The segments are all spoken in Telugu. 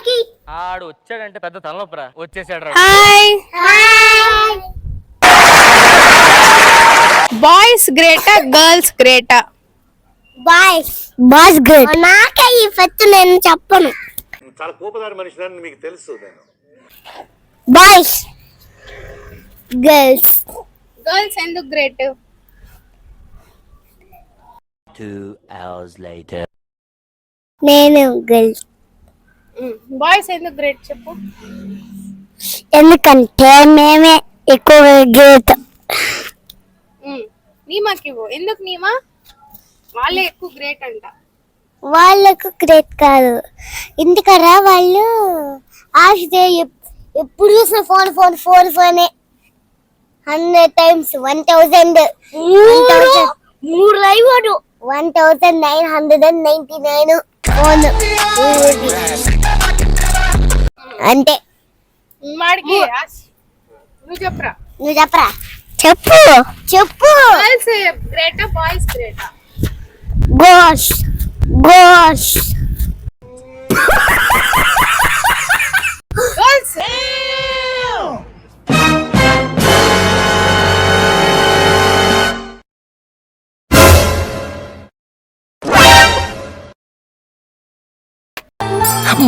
సినిమాకి ఆడు వచ్చాడంటే పెద్ద తలనొప్పరా. వచ్చేసాడు రా. హాయ్ బాయ్స్ గ్రేటా గర్ల్స్ గ్రేటా? Boys great. నాకే ఈ ఫస్ట్ నేను చెప్పను. చాలా కోపదారి మనిషిని మీకు తెలుసు. నేను బాయ్స్ గర్ల్స్ గర్ల్స్ ఎందుకు గ్రేట్? 2 hours later. నేను గర్ల్స్ బాయ్స్ ఎందుకు గ్రేట్ చెప్పు? ఎందుకంటే మేమే ఎక్కువ గ్రేట్. నీమాకి ఎందుకు నీమా? వాళ్ళే ఎక్కువ గ్రేట్ అంట. వాళ్ళకు గ్రేట్ కాదు, ఎందుకరా వాళ్ళు ఆశతే ఎప్పుడు చూసిన ఫోన్ 100 times 1000 1999 ఫోన్ అంటే. వాడికి నువ్వు చెప్పరా? నువ్వు చెప్పరా? చెప్పు గర్ల్స్ గ్రేటా బాయ్స్ గ్రేటా? గోష్ గర్ల్స్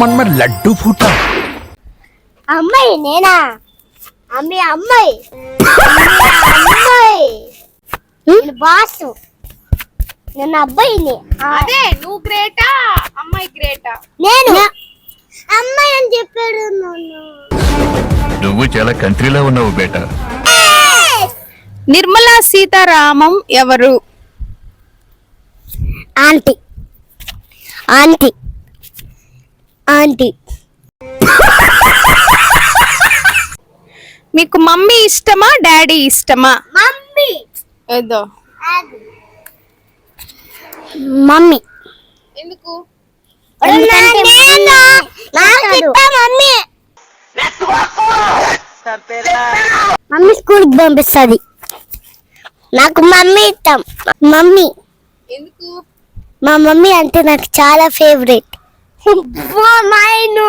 मन में लड्डू फूटा। అమ్మాయి నేనా? అమ్మాయి నేను బాసు, నేను అబ్బాయిని. అదే నువ్వు గ్రేటా అమ్మాయి గ్రేటా? నేను అమ్మాయి అని చెప్పాడు. నువ్వు చాలా కంట్రీలో ఉన్నావు బేటా. నిర్మలా సీతారామం ఎవరు? Aunty aunty aunty. మీకు మమ్మీ ఇష్టమా డాడీ ఇష్టమా? మమ్మీ. ఏదో మమ్మీ. ఎందుకు? మమ్మీ స్కూల్కి పంపిస్తుంది, నాకు మమ్మీ ఇష్టం. మమ్మీ ఎందుకు? మా మమ్మీ అంటే నాకు చాలా ఫేవరెట్. మైను